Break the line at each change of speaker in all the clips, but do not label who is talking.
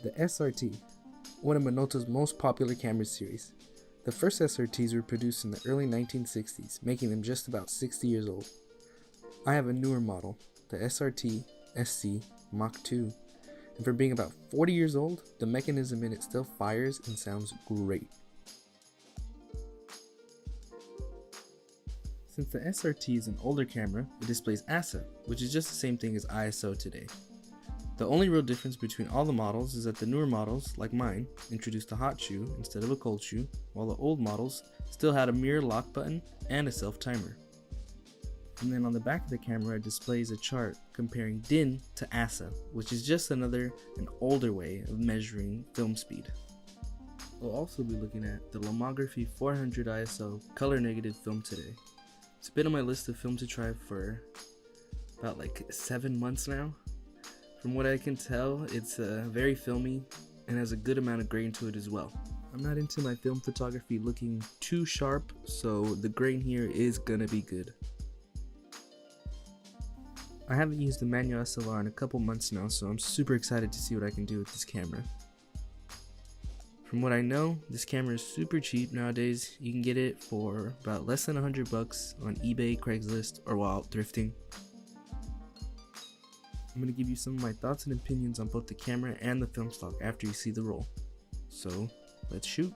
The SRT, one of Minolta's most popular camera series. The first SRTs were produced in the early 1960s, making them just about 60 years old. I have a newer model, the SRT SC Mach 2, and for being about 40 years old, the mechanism in it still fires and sounds great. Since the SRT is an older camera, it displays ASA, which is just the same thing as ISO today. The only real difference between all the models is that the newer models, like mine, introduced a hot shoe instead of a cold shoe, while the old models still had a mirror lock button and a self-timer. And then on the back of the camera it displays a chart comparing DIN to ASA, which is just an older way of measuring film speed. We'll also be looking at the Lomography 400 ISO color negative film today. It's been on my list of film to try for about 7 months now. From what I can tell, it's very filmy and has a good amount of grain to it as well. I'm not into my film photography looking too sharp, so the grain here is gonna be good. I haven't used the manual SLR in a couple months now, so I'm super excited to see what I can do with this camera. From what I know, this camera is super cheap nowadays. You can get it for about less than $100 on eBay, Craigslist, or while out thrifting. I'm going to give you some of my thoughts and opinions on both the camera and the film stock after you see the roll. So, let's shoot.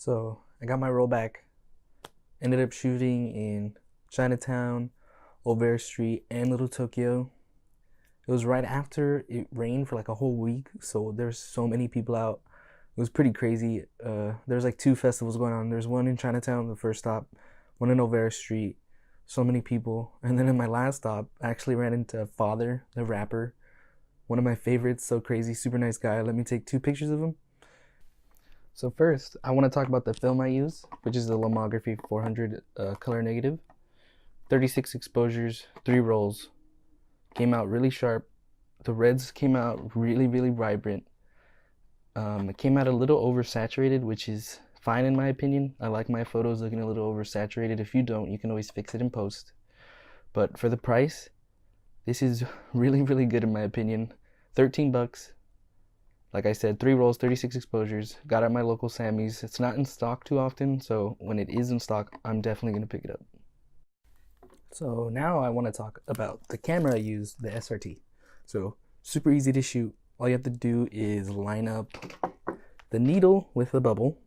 So I got my roll back, ended up shooting in Chinatown, Olvera Street, and Little Tokyo. It was right after it rained for a whole week, so there's so many people out. It was pretty crazy. There's 2 festivals going on. There's one in Chinatown, the first stop, one in Olvera Street. So many people. And then in my last stop, I actually ran into Father, the rapper. One of my favorites, so crazy, super nice guy. Let me take 2 pictures of him. So first, I want to talk about the film I use, which is the Lomography 400 color negative. 36 exposures, 3 rolls. Came out really sharp. The reds came out really, really vibrant. It came out a little oversaturated, which is fine in my opinion. I like my photos looking a little oversaturated. If you don't, you can always fix it in post. But for the price, this is really, really good in my opinion. $13. Like I said, 3 rolls, 36 exposures. Got at my local Sammy's. It's not in stock too often, so when it is in stock, I'm definitely going to pick it up. So now I want to talk about the camera I use, the SRT. So super easy to shoot. All you have to do is line up the needle with the bubble,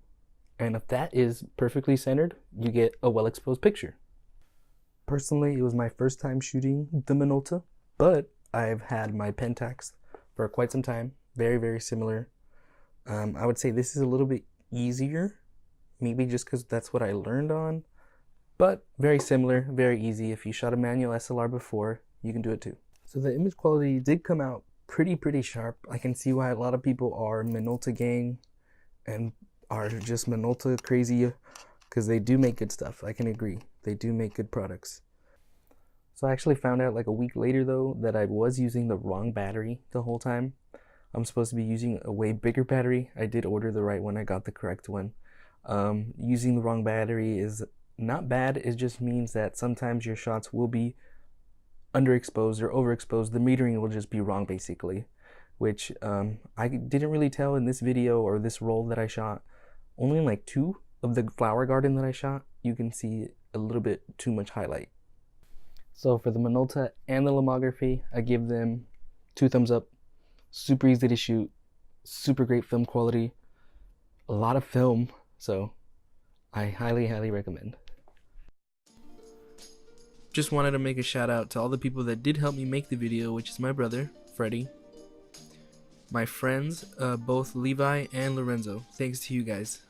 and if that is perfectly centered, you get a well-exposed picture. Personally, it was my first time shooting the Minolta, but I've had my Pentax for quite some time. Very, very similar. I would say this is a little bit easier, maybe just because that's what I learned on, but very similar, very easy. If you shot a manual SLR before, you can do it too. So the image quality did come out pretty sharp. I can see why a lot of people are Minolta gang and are just Minolta crazy, because they do make good stuff. I can agree. They do make good products. So I actually found out like a week later though that I was using the wrong battery the whole time. I'm supposed to be using a way bigger battery. I did order the right one. I got the correct one. Using the wrong battery is not bad. It just means that sometimes your shots will be underexposed or overexposed. The metering will just be wrong basically, which I didn't really tell in this video or this roll that I shot. Only in like 2 of the flower garden that I shot, you can see a little bit too much highlight. So for the Minolta and the lomography, I give them 2 thumbs up. Super easy to shoot, super great film quality, a lot of film, so I highly recommend. Just wanted to make a shout out to all the people that did help me make the video, which is my brother, Freddie, my friends, both Levi and Lorenzo. Thanks to you guys.